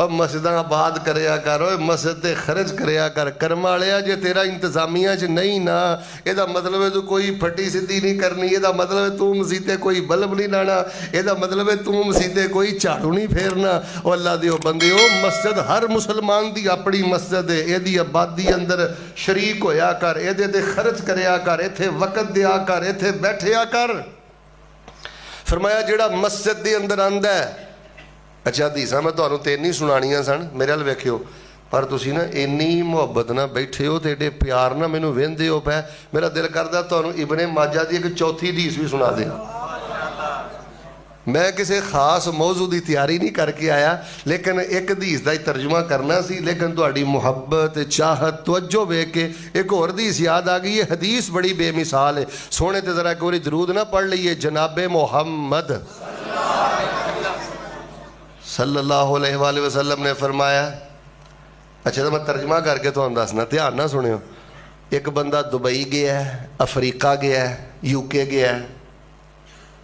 اور مسجداں آباد کریا کر، مسجد تے خرچ کریا کر۔ کرم والیا جے تیرا انتظامیہ چ نہیں نا، یہ مطلب ہے تو کوئی پھٹی سدھی نہیں کرنی، یہ مطلب ہے تو مسیتے کوئی بلب نہیں لانا، یہ مطلب ہے تو مسیتے کوئی جھاڑو نہیں پھیرنا۔ او اللہ دیو بندیو، مسجد ہر مسلمان دی اپنی مسجد ہے، یہ آبادی اندر شریک ہویا کر، یہ تے خرچ کریا کر، ایتھے وقت دیا کر، ایتھے بیٹھیا کر۔ فرمایا جڑا مسجد دے اندر آندا ہے، اچھا حدیثاں میں تانوں تین ہی سنانیاں سن، میرے ول ویکھیو، پر تسی نا اینی محبت نہ بیٹھے ہو تے ایڈے پیار نہ مینوں ویندے ہو پے، میرا دل کردا تانوں ابن ماجہ دی ایک چوتھی حدیث بھی سنا دیں۔ میں کسی خاص موضوع دی تیاری نہیں کر کے آیا، لیکن ایک حدیث دا ہی ترجمہ کرنا سی، لیکن تہاڈی محبت چاہت توجہ ویکھ کے ایک اور حدیث یاد آ گئی ہے۔ حدیث بڑی بے مثال ہے، سونے تے ذرا ایک باری درود نہ پڑھ لئیے۔ جناب محمد صلی اللہ علیہ وآلہ وسلم نے فرمایا، اچھا تو میں ترجمہ کر کے تو دسنا، دھیان نہ سنیو۔ ایک بندہ دبئی گیا ہے، افریقہ گیا ہے، یو کے گیا ہے،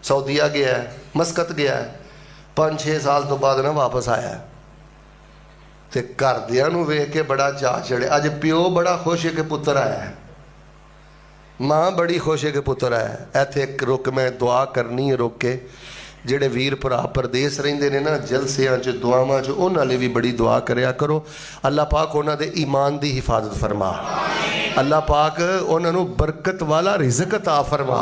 سعودیہ گیا ہے، مسقط گیا ہے، 5-6 سال تو بعد نہ واپس آیا ہے تے گھردیاں نوں ویکھ کے بڑا چاہ چڑھے۔ اج پیو بڑا خوش ہے کہ پتر آیا ہے، ماں بڑی خوش ہے کہ پتر آیا ہے۔ ایتھے ایک رک میں دعا کرنی ہے، رک کے جڑے ویر بھرا پردیس رہندے نے نا جلسیاں چ دعاواں چ، انہاں لئی بھی بڑی دعا کریا کرو۔ اللہ پاک انہاں دے ایمان دی حفاظت فرما، اللہ پاک انہاں نوں برکت والا رزق عطا فرما،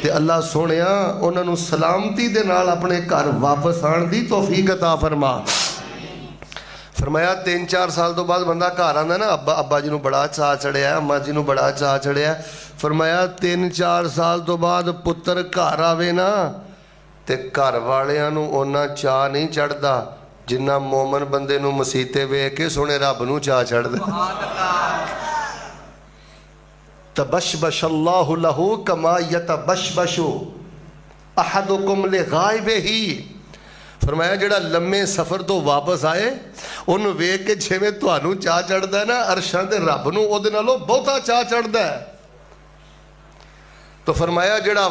تے اللہ سونیا انہاں نوں سلامتی دے نال اپنے گھر واپس آن دی توفیق عطا فرما۔ فرمایا 3-4 سال تو بعد بندہ گھر آندا نا، ابا جی نوں بڑا چاہ چڑھیا، اماں جی نوں بڑا چاہ چڑھیا۔ فرمایا 3-4 سال تو بعد پتر گھر آوے نا تے گھر والیاں نوں اونا چاہ نہیں چڑھدا جنہ مومن بندے نوں مسیتے ویکھ کے سونے رب نوں چاہ چڑھدا۔ تبشبش اللہ لہو کما یتبشبش احدکم لغائبہ۔ فرمایا جڑا لمے سفر تو واپس آئے انہوں ویکھ کے جویں تہانوں چاہ چڑھدا ہے نا، عرشاں دے رب نوں او دے نالوں بہتا چاہ چڑھدا ہے۔ تو فرمایا جڑا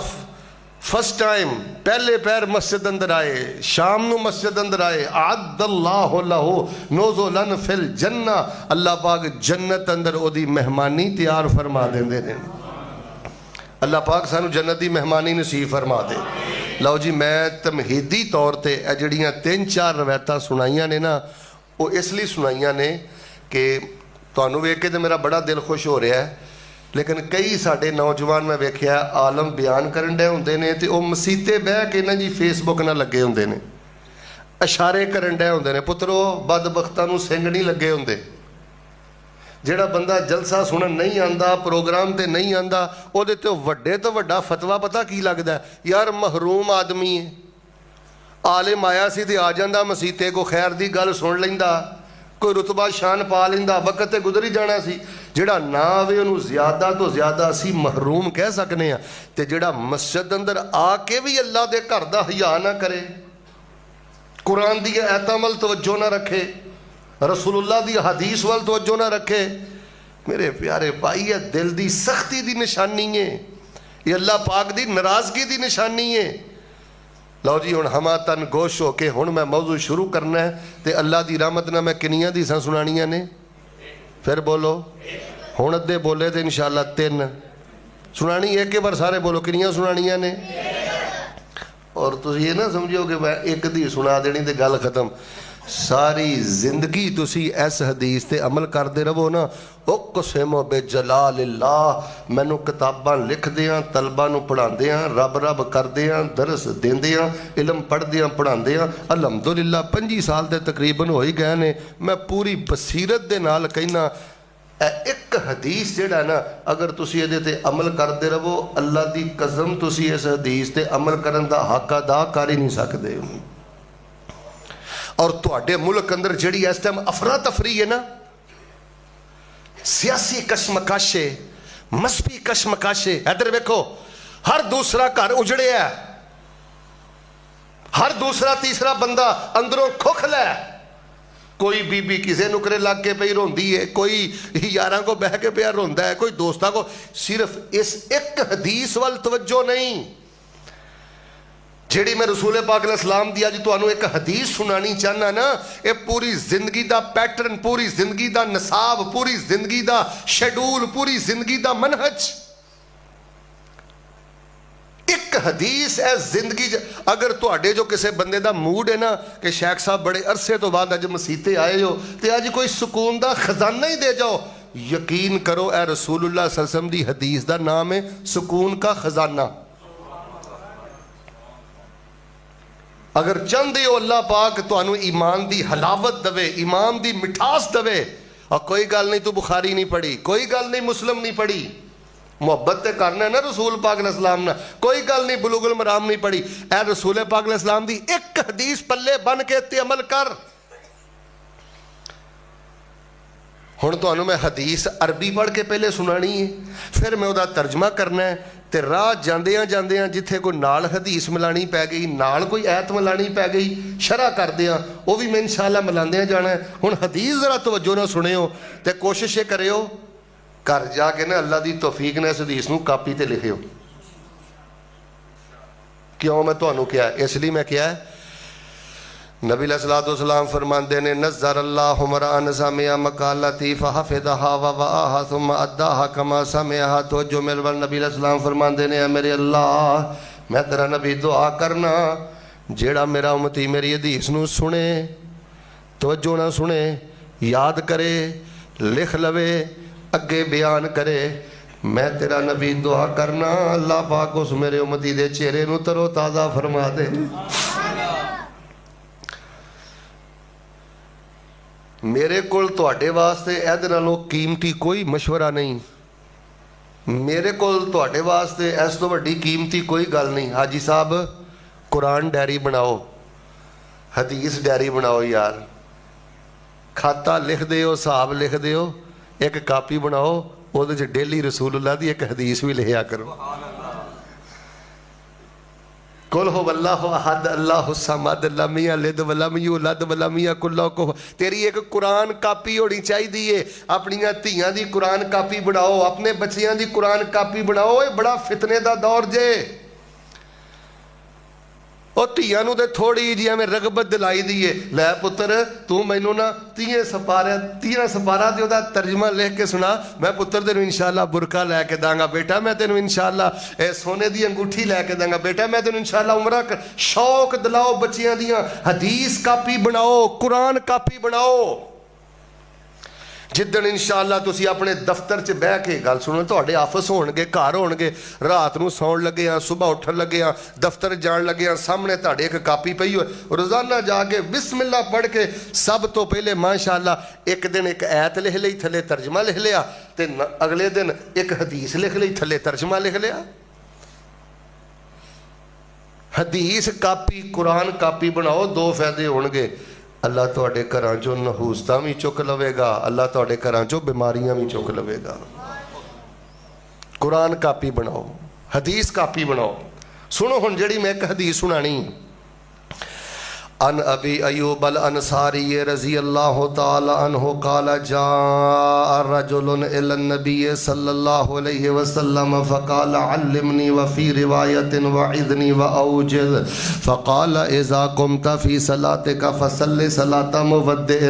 فرسٹ ٹائم پہلے پیر مسجد اندر آئے، شام نو مسجد اندر آئے، اعد اللہ لہو نزلا فی الجنہ، اللہ پاک جنت اندر او دی مہمانی تیار فرما دیندے نے۔ اللہ پاک سانو جنت دی مہمانی نصیب فرما دے۔ لو جی میں تمہیدی طور تے اے جڑیاں 3-4 روایتاں سنائیاں نے نا، وہ اس لیے سنائیاں نے کہ تانوں ویکھ کے تے میرا بڑا دل خوش ہو رہا ہے، لیکن کئی ساڈے نوجوان میں ویکھیا عالم بیان کرن ڈے ہوندے نے تے او مسیتے بہ کے نا جی فیس بک نہ لگے ہوندے نے، اشارے کرن ڈے ہوندے نے۔ پترو بدبختاں نوں سنگ نہیں لگے ہوندے۔ جڑا بندہ جلسہ سنن نہیں آندا، پروگرام تے نہیں آندا، او دے تے وڈے تو وڈا فتویٰ پتہ کی لگدا ہے، یار محروم آدمی ہے، عالم آیا سی تے آ جاندا مسیتے کو، خیر دی گل سن لیندا، کوئی رتبہ شان پا لیندا، وقت تے گزری جانا سی۔ جڑا نہ آوے انہوں زیادہ تو زیادہ اسی محروم کہہ سکنے ہیں، تے جڑا مسجد اندر آ کے بھی اللہ دے گھر دا حیا نہ کرے، قرآن دی آیتاں ول توجہ نہ رکھے، رسول اللہ دی حدیث وال توجہ نہ رکھے، میرے پیارے بھائی یہ دل دی سختی دی نشانی ہے، یہ اللہ پاک دی ناراضگی دی نشانی ہے۔ لو جی ہن ہما تن گوش ہو کے ہن میں موضوع شروع کرنا ہے، تے اللہ دی رحمت نہ میں کنیاں دی ساں سنانیاں نے، پھر بولو ہن ادھے بولے تے انشاءاللہ 3 سنانی، ایک کے بار سارے بولو کنیاں سنانیاں نے۔ اور تو یہ نہ سمجھو کہ میں ایک دی سنا دینی تے گل ختم، ساری زندگی تسی اس حدیث تے عمل کر دے رہو نا، اقسم بجلال اللہ، مینوں کتاباں لکھ دیاں، طلبہ نوں پڑھا دیاں، رب رب کر دیاں، درس دین دیاں، علم پڑھ دیاں پڑھا دیاں، الحمدللہ 25 سال تے تقریباً ہوئی گئے نے۔ میں پوری بصیرت دے نال کہنا ایک حدیث جڑا نا اگر تسی یہ تے عمل کر دے رہو، اللہ دی قسم تسی اس حدیث تے عمل کرن دا حق ادا کر ہی نہیں سکدے۔ اور تواڈے ملک اندر جڑی اس ٹائم افراتفری ہے نا، سیاسی کشمکاشے، مذہبی کشمکاشے، ادھر ویکھو ہر دوسرا گھر اجڑے ہے، ہر دوسرا تیسرا بندہ اندروں کھوکھلا ہے، کوئی بی بی کسے نکرے لگ کے پئی روندی ہے، کوئی یاراں کو بہ کے پیا روندا ہے، کوئی دوستاں کو، صرف اس ایک حدیث وال توجہ نہیں جیڑی میں رسول پاک علیہ السلام دی اج تانوں ایک حدیث سنانی چاہنا نا، اے پوری زندگی دا پیٹرن، پوری زندگی دا نصاب، پوری زندگی دا شیڈول، پوری زندگی دا منہج. ایک حدیث ہے زندگی. اگر تواڈے جو کسے بندے دا موڈ ہے نا کہ شیخ صاحب بڑے عرصے تو بعد اج مسیتے آئے ہو تے اج کوئی سکون دا خزانہ ہی دے جاؤ، یقین کرو اے رسول اللہ صلی اللہ علیہ وسلم دی حدیث دا نام ہے سکون کا خزانہ. اگر چاہتے ہو اللہ پاک تانوں ایمان دی حلاوت دوے، ایمان دی مٹھاس دوے، اور کوئی گل نہیں تو بخاری نہیں پڑھی، کوئی گل نہیں مسلم نہیں پڑھی، محبت تے کرنا ہے نا رسول پاک علیہ السلام نے، کوئی گل نہیں بلوغ المرام نہیں پڑھی، اے رسول پاک علیہ السلام دی ایک حدیث پلے بن کے تے عمل کر. ہن تانوں میں حدیث عربی پڑھ کے پہلے سنانی ہے، پھر میں وہ ترجمہ کرنا ہے، تے راہ جاندیاں جاندیاں جتھے کوئی نال حدیث ملانی پی گئی، نال کوئی ایت ملانی پی گئی، شرح کردیاں وہ بھی میں انشاءاللہ ملاندیاں جانا ہے. ہن حدیث ذرا توجہ نہ سنیو تے کوشش یہ کریو گھر جا کے نا اللہ دی توفیق نے اس حدیث نو کاپی تے لکھیو. کیوں میں تانوں کیا ہے؟ اس لیے میں کیا ہے، نبی علیہ الصلوۃ والسلام فرماندے نے نظر اللہ مران سمع مقالتی فحفظها ووعاها ثم اداها كما سمعها. تو جو میرے نبی علیہ السلام فرماندے نے اے میرے اللہ میں تیرا نبی دعا کرنا جیڑا میرا امتی میری حدیث نو سنے، توجہ نہ سنے، یاد کرے، لکھ لوے، اگے بیان کرے، میں تیرا نبی دعا کرنا اللہ پاک اس میرے امتی دے چہرے نو ترو تازہ فرما دے. میرے کول تواڈے واسطے ایدے نالوں قیمتی کوئی مشورہ نہیں، میرے کول تواڈے واسطے اس تو وڈی قیمتی کوئی گل نہیں. حاجی صاحب قرآن ڈائری بناؤ، حدیث ڈائری بناؤ یار، کھاتا لکھ دیو، حساب لکھ دیو، ایک کاپی بناؤ، وہ ڈیلی رسول اللہ دی ایک حدیث بھی لکھیا کرو. قل هو اللہ احد اللہ الصمد لم یلد ولم یولد ولم یکن لہ کفوا. تیری ایک قرآن کاپی ہونی چاہیے، اپنی دھیاں دی قرآن کاپی بناؤ، اپنے بچیاں دی قرآن کاپی بناؤ. یہ بڑا فتنے دا دور جے. اور دھیاں نو تے تھوڑی جی میں رغبت دلائی دیئے، لے پتر تو مینوں نا 30 سپارہ تے دا ترجمہ لکھ کے سنا، میں پتر تینوں انشاءاللہ برقع لے کے داں گا، بیٹا میں تینوں انشاءاللہ سونے دی انگوٹھی لے کے داں گا، بیٹا میں تینوں انشاءاللہ عمرہ کر. شوق دلاؤ بچیاں دیاں، حدیث کاپی بناؤ، قرآن کاپی بناؤ. جدن انشاءاللہ تسی اپنے دفتر چ بہ کے گل سنو، تواڈے آفس ہون گے، گھر ہون گے، رات نو سون لگے ہاں، صبح اٹھن لگے ہاں، دفتر جان لگے ہاں، سامنے تواڈے ایک کاپی پئی ہوئے، روزانہ جا کے بسم اللہ پڑھ کے سب تو پہلے ماشاءاللہ ایک دن ایک ایت لکھ لئی، تھلے ترجمہ لکھ لیا، تے اگلے دن ایک حدیث لکھ لئی، تھلے ترجمہ لکھ لیا. حدیث کاپی قرآن کاپی بناؤ، دو فائدے ہون گے. اللہ تواڈے گھراں چوں نحوستاں وی چک لوے گا، اللہ تواڈے گھراں چوں بیماریاں وی چک لوے گا. قرآن کاپی بناؤ، حدیث کاپی بناؤ. سنو ہن جڑی میں ایک حدیث سنانی. ان ابی ایوب الانصاری رضی اللہ تعالی عنہ قال جاء رجل الى النبی صلی اللہ علیہ وسلم فقال علمنی وفی روایت وعذنی واوجز فقال اذا قمت فی صلاتک فصل صلاة مودع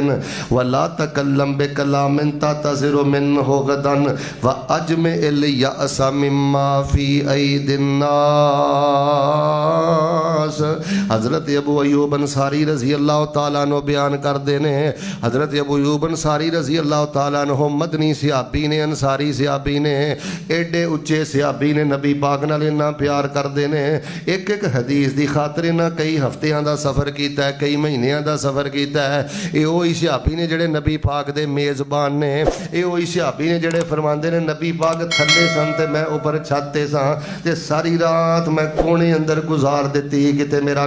ولا تکلم بکلام تعتذر منہ غدا واجمع الیأس مما فی اید الناس. حضرت ابو ایوب انصاری رضی اللہ تعالیٰ عنہ بیان کر دینے. حضرت ابو ایوب انصاری رضی اللہ تعالیٰ عنہ مدنی صحابی نے، انصاری صحابی نے، ایڈے اچے صحابی نے، نبی پاک نال انہاں پیار کر دینے. ایک ایک حدیث دی خاطر انہاں کئی ہفتیاں دا سفر کیتا ہے، کئی مہینیاں دا سفر کیتا ہے. اے وہی صحابی نے جڑے نبی پاک دے میزبان نے، اے وہی صحابی نے جڑے فرماندے نے نبی پاک تھلے سن تے میں اوپر چھت تے ساں تے ساری رات میں کونے اندر گزار دیتی کتے میرا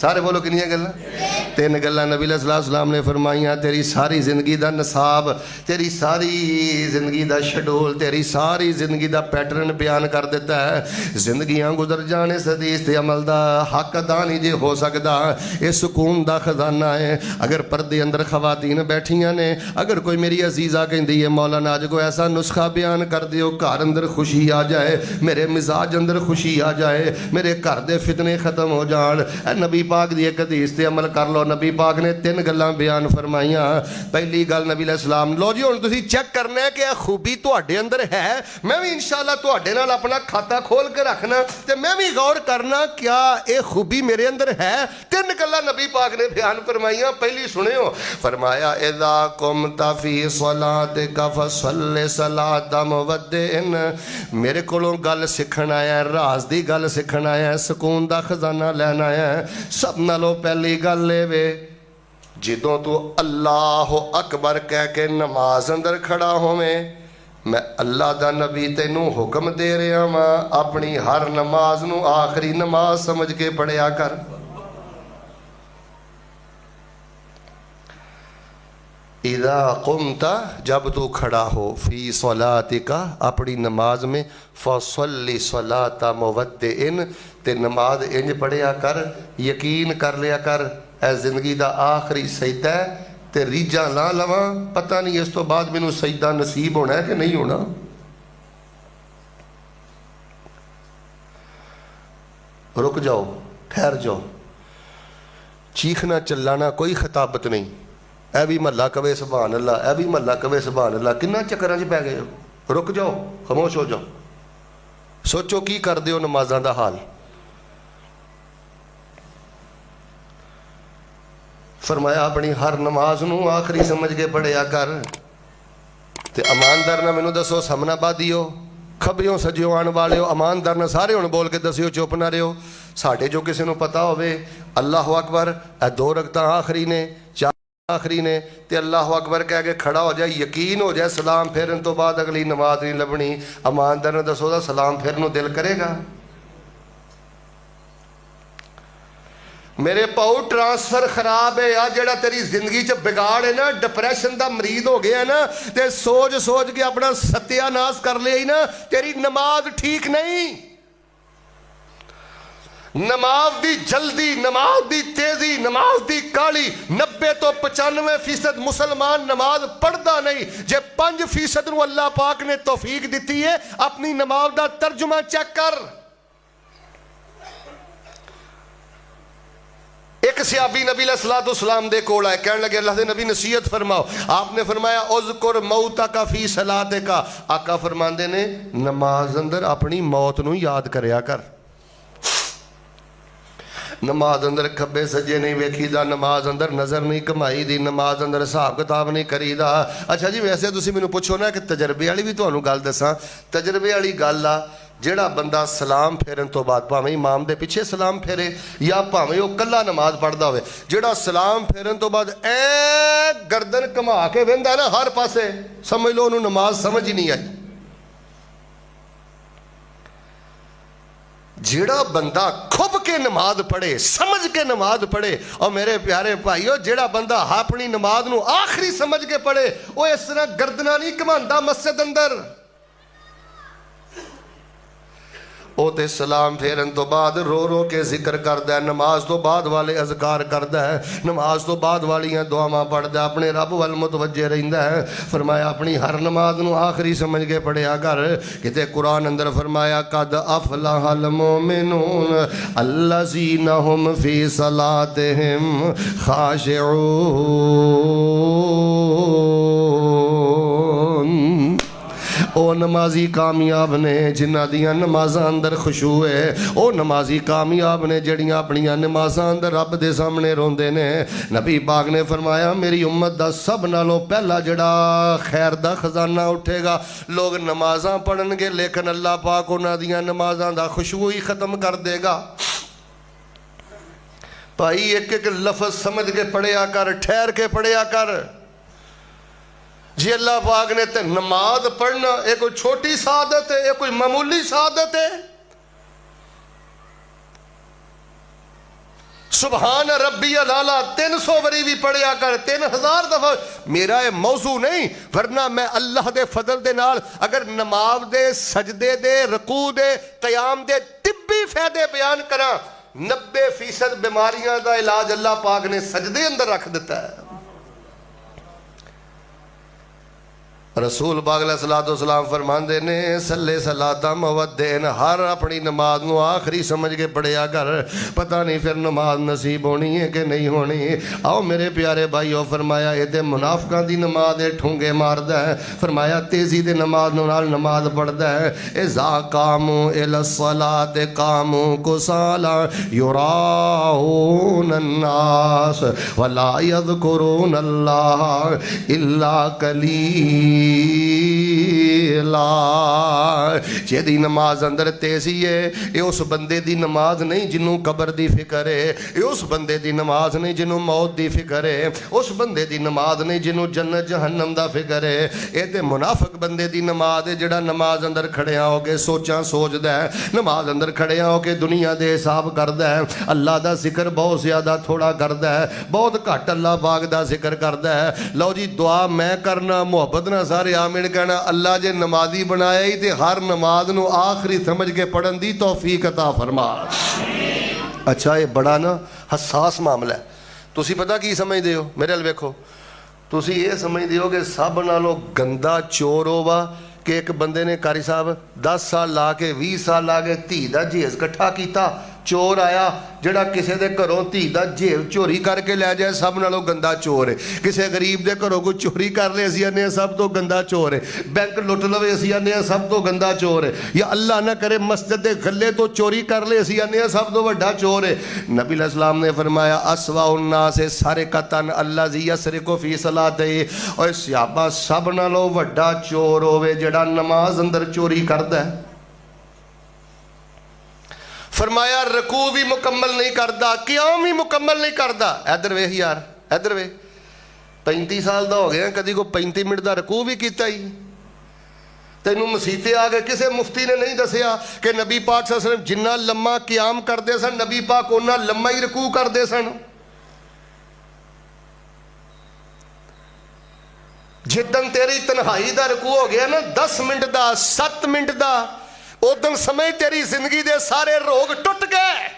سارے بولو کنیاں گلاں؟ تین گلاں نبی علیہ السلام نے فرمائیاں. تیری ساری زندگی دا نصاب، تیری ساری زندگی دا شیڈول، تیری ساری زندگی دا پیٹرن بیان کر دیتا ہے. زندگیاں گزر جانے اس حدیث تے عمل دا حق ادا نہیں جے ہو سکدا. یہ سکون دا خزانہ ہے. اگر پردے اندر خواتین بیٹھیاں نے، اگر کوئی میری عزیزہ کہندی ہے مولانا اج کو ایسا نسخہ بیان کر دیو گھر اندر خوشی آ جائے، میرے مزاج اندر خوشی آ جائے، میرے گھر دے فتنے ختم ہو جان، اے نبی پاک دی ایک حدیث تے عمل کر لو. نبی پاک نے تین گلاں بیان فرمائیاں. پہلی گل نبی علیہ السلام، لو جی ہن تسی چیک کرنا ہے کہ یہ خوبی تواڈے اندر ہے. میں بھی انشاءاللہ تواڈے نال اپنا کھاتا کھول کے رکھنا تے میں بھی غور کرنا کیا یہ خوبی میرے اندر ہے. تین گلاں نبی پاک نے بیان فرمائیاں. پہلی سنیو، فرمایا اذا قمت فی صلاتک فصل صلاۃ مودع. میرے کولوں گل سکھن آیا، راز دی گل سکھن آیا، سکون دا خزانہ لینا آیا. سب نالوں پہلی گل لے وے، جدوں تو اللہ اکبر کہہ کے نماز اندر کھڑا ہوویں، میں اللہ دا نبی تینوں حکم دے رہا ہاں اپنی ہر نماز نو آخری نماز سمجھ کے پڑھیا کر. اذا قمت، جب تو کھڑا ہو، فی صلاتک، اپنی نماز میں، فصلی صلاۃ مودع، تے نماز انج پڑھیا کر، یقین کر لیا کر اے زندگی دا آخری سجدہ ہے تے ریجاں نہ لواں، پتہ نہیں اس تو بعد مینوں سجدہ نصیب ہونا ہے کہ نہیں ہونا. رک جاؤ، ٹھہر جاؤ. چیخنا چلانا کوئی خطابت نہیں. اے بھی محلہ کہے سبحان اللہ، اے بھی محلہ کہے سبحان اللہ. کنا چکراں چ پی گئے ہو؟ رک جاؤ، خاموش ہو جاؤ. سوچو کی کر دیو نمازاں دا حال. فرمایا اپنی ہر نماز نو آخری سمجھ کے پڑھیا کر. تے اماندار نہ مینوں دسو سامنا بادیو، خبریوں سجیو آن والے ہو، اماندار نہ سارے ہن بول کے دسیو، چپ نہ رہو. ساڈے جو کسی نو پتہ ہوئے اللہ اکبر اے 2 رکعتاں آخری نے، 4 آخری نے، تے اللہ اکبر کہہ کے کھڑا ہو جائے، یقین ہو جائے سلام پھیرن تو بعد اگلی نماز نہیں لبنی. اماندار نے دسو دا سلام پھیرن نو دل کرے گا؟ میرے پاؤ ٹرانسفر خراب ہے. جڑا تیری زندگی چ بگاڑ ہے نا، ڈپریشن دا مریض ہو گیا نا، تے سوچ سوچ کے اپنا ستیہ ناس کر لیا ہی نا، تیری نماز ٹھیک نہیں. نماز دی جلدی، نماز دی تیزی، نماز دی کالی. 90 تو 95% مسلمان نماز پڑھدا نہیں. جے 5% نو اللہ پاک نے توفیق دیتی ہے، اپنی نماز دا ترجمہ چیک کر. ایک صحابی نبی علیہ السلام دے کول آئے، کہنے لگے اللہ دے نبی نصیحت فرماؤ. آپ نے فرمایا اذکر موتک فی صلاتک. آقا فرماندے نے نماز اندر اپنی موت نو یاد کریا کر. نماز اندر کھبے سجے نہیں ویکھی دا، نماز اندر نظر نہیں کمائی دی، نماز اندر حساب کتاب نہیں کری دا. اچھا جی ویسے تسی مینوں پوچھو نا کہ تجربے والی بھی تانوں گل دساں. تجربے والی گل آ، جڑا بندہ سلام پھیرن تو بعد پاویں امام دے پیچھے سلام پھیرے یا پاویں وہ کلا نماز پڑھدا ہوئے، جڑا سلام پھیرن تو بعد گردن کما کے ویندا نا ہر پاسے، سمجھ لو انہوں نماز سمجھ ہی نہیں آئی. جڑا بندہ کھب کے نماز پڑھے، سمجھ کے نماز پڑھے، اور میرے پیارے بھائیو جڑا بندہ اپنی نماز نو آخری سمجھ کے پڑھے، وہ اس طرح گردنہ نہیں کماندا مسجد اندر. او تے سلام پھیرن تو بعد رو رو کے ذکر کردا ہے، نماز تو بعد والے اذکار کردا ہے، نماز تو بعد والیاں دعاواں پڑھدا ہے، اپنے رب وال متوجہ رہندا ہے. فرمایا اپنی ہر نماز نو آخری سمجھ کے پڑھیا کر. کتے قرآن اندر فرمایا قد افلح المؤمنون الذین هم فی صلاتهم خاشعون. او نمازی کامیاب نے جنہ دیاں نمازاں اندر خشوع ہے. او نمازی کامیاب نے جڑیاں اپنیاں نمازاں اندر رب دے سامنے روندے نے. نبی پاک نے فرمایا میری امت دا سب نالوں پہلا جڑا خیر دا خزانہ اٹھے گا، لوگ نمازاں پڑھن گے لیکن اللہ پاک انہاں دیاں نمازاں دا خشوع ہی ختم کر دے گا. بھائی ایک ایک لفظ سمجھ کے پڑھیا کر، ٹھہر کے پڑھیا کر. جی اللہ پاک نے تے نماز پڑھنا یہ کوئی چھوٹی سعادت ہے، یہ کوئی معمولی سعادت ہے؟ سبحان ربی الاعلیٰ 300 وری بھی پڑھیا کر، 3000 دفعہ۔ میرا یہ موضوع نہیں، ورنہ میں اللہ دے فضل دے نال اگر نماز دے، سجدے دے، رکوع دے، قیام دے طبی فائدے بیان کراں، 90% بیماریاں دا علاج اللہ پاک نے سجدے اندر رکھ دیتا ہے۔ رسول پاک علیہ السلام فرماندے نے صلی صلاۃ مودین، ہر اپنی نماز نو آخری سمجھ کے پڑھیا کر، پتہ نہیں پھر نماز نصیب ہونی ہے کہ نہیں ہونی۔ آؤ میرے پیارے بھائیو، فرمایا یہ تے منافقاں دی نماز ہے، ٹھونگے ماردا ہے، فرمایا تیزی دے نماز نال نماز پڑھدا ہے۔ اذا قاموا الی الصلاۃ قاموا کسالا یراؤن الناس ولا یذکرون اللہ الا قلیلا۔ جیدی نماز اندر تیزی ہے، یہ اس بندے دی نماز نہیں جنوں قبر دی فکر ہے، یہ اس بندے دی نماز نہیں جنوں موت دی فکر ہے، اس بندے دی نماز نہیں جنوں جنت جہنم دا فکر ہے۔ یہ تے منافق بندے دی نماز ہے جڑا نماز اندر کھڑیاں ہو کے سوچاں سوچدا ہے، نماز اندر کھڑیاں ہو کے دنیا دے حساب کردا ہے، اللہ دا ذکر بہت زیادہ تھوڑا کردا ہے، بہت گھٹ اللہ پاک دا ذکر کردا ہے۔ لو جی دعا میں کرنا، محبت نہ سارے آمین کہنا، اللہ جے نمازی بنایا ہی تے ہر نماز نو آخری سمجھ کے پڑھن دی توفیق عطا فرما۔ اچھا یہ بڑا نا حساس معاملہ ہے، تسی پتہ کی سمجھ دے ہو؟ میرے ال ویکھو، تسی یہ سمجھ دے ہو کہ سب نالوں گندا چور ہووا کہ ایک بندے نے قاری صاحب 10 سال لا کے 20 سال لا کے دھی دا جہیز کٹھا کیتا، چور آیا جڑا کسے دے گھروں دھی دا جہیز چوری کر کے لے جائے سب نالوں گندا چور ہے، کسے غریب دے گھروں کو چوری کر لے اسی آنے سب تو گندا چور ہے، بینک لٹ لوے اسی آنے سب تو گندا چور ہے، یا اللہ نہ کرے مسجد دے غلے تو چوری کر لے اسی آنے سب تو وڈا چور ہے۔ نبی علیہ السلام نے فرمایا اسوا الناس سارقتن الذی یسرق فی صلاتہ، اور صحابہ سب نالوں وڈا چور ہوئے جڑا نماز اندر چوری کردا ہے۔ فرمایا رکوع بھی مکمل نہیں کردا، قیام بھی مکمل نہیں کردا۔ ادھر ویکھ یار، ادھر ویکھ، 35 سال دا ہو گیا کدی کو 35 منٹ دا رکوع بھی کیتا ہی؟ تینوں مسیتے آ گئے، کسے مفتی نے نہیں دسیا کہ نبی پاک صلی اللہ علیہ وسلم جنہ لمحہ قیام کردے سن نبی پاک اونہ لمحہ ہی رکوع کردے سن۔ جدن تیری تنہائی دا رکوع ہو گیا نا 10 منٹ دا 7 منٹ دا، ادن سمجھ تیری زندگی دے سارے روگ ٹوٹ گئے۔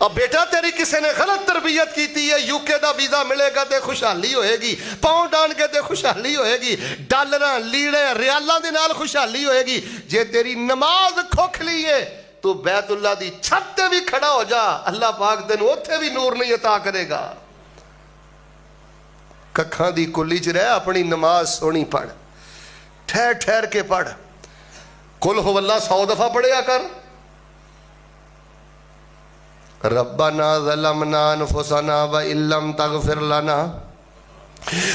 اب بیٹا تیری کسی نے غلط تربیت کیتی ہے، یو کے دا ویزا ملے گا تے خوشحالی ہوئے گی، پاؤنڈ آن کے تے خوشحالی ہوئے گی، ڈالراں لیڑے ریالاں دے نال خوشحالی ہوئے گی۔ جے تیری نماز کھوکھلی ہے تو بیت اللہ دی چھت تے بھی کھڑا ہو جا، اللہ پاک تینوں اوتھے بھی نور نہیں عطا کرے گا۔ ککھاں دی کلی چ رہ، اپنی نماز سونی پڑھ، ٹھہر ٹھہر کے پڑھ، قل هو اللہ 100 دفعہ پڑھیا کر۔ ربنا ظلمنا انفسنا وان لم تغفر لنا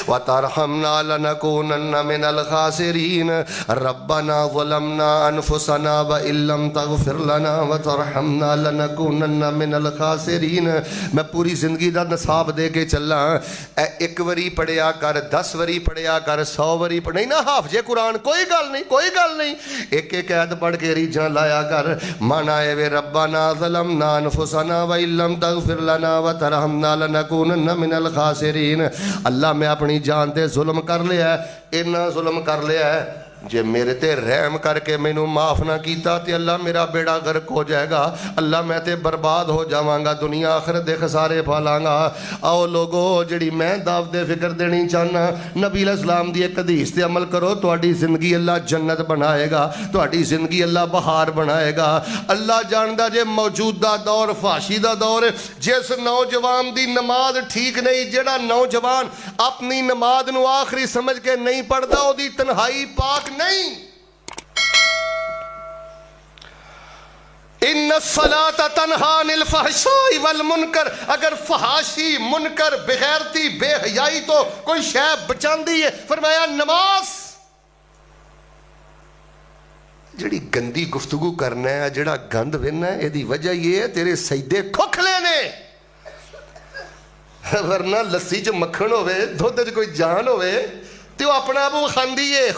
وترحمنا لنكونن من الخاسرین۔ ربنا ظلمنا انفسنا وان لم تغفر لنا وترحمنا لنكونن من الخاسرین۔ میں پوری زندگی دا نصاب دے کے چلا، ایک وری پڑھیا کر، 10 وری پڑھیا کر، 100 وری پڑھ نہیں نا حافظ قرآن، کوئی گل نہیں، کوئی گل نہیں، ایک ایک عید پڑھ کے ریجاں لایا کر۔ مانا ہے وے ربنا ظلمنا انفسنا وان لم تغفر لنا وترحمنا لنكونن من الخاسرین۔ اللہ میں اپنی جان تے ظلم کر لیا ہے، اتنا ظلم کر لیا ہے، جے میرے تے رحم کر کے مینوں معاف نہ کیتا تے اللہ میرا بیڑا غرق ہو جائے گا، اللہ میں تے برباد ہو جاواں گا، دنیا آخرت دے خسارے پالاں گا۔ آؤ لوگو جڑی میں دعوت فکر دینی چاہنا، نبی علیہ السلام دی ایک حدیث تے عمل کرو، تہاڈی زندگی اللہ جنت بنائے گا، تہاڈی زندگی اللہ بہار بنائے گا۔ اللہ جاندا جے موجودہ دور فحاشی دا دور ہے، جس نوجوان دی نماز ٹھیک نہیں، جڑا نوجوان اپنی نماز نو آخری سمجھ کے نہیں پڑھدا، او دی تنہائی پاک نہیں۔ ان الصلاۃ تنہی عن الفحشاء والمنکر، اگر فحاشی منکر بغیرتی بے حیائی تو کوئی شے بچاندی ہے، فرمایا نماز۔ جڑی گندی گفتگو کرنا ہے، جڑا گند وینا ہے، یہ وجہ یہ ہے تیرے سجدے کھوکھلے نے، ورنہ لسی چ مکھن ہوئے، دودھ چ کوئی جان ہوئے تے وہ اپنا آپ کھاندی ہے۔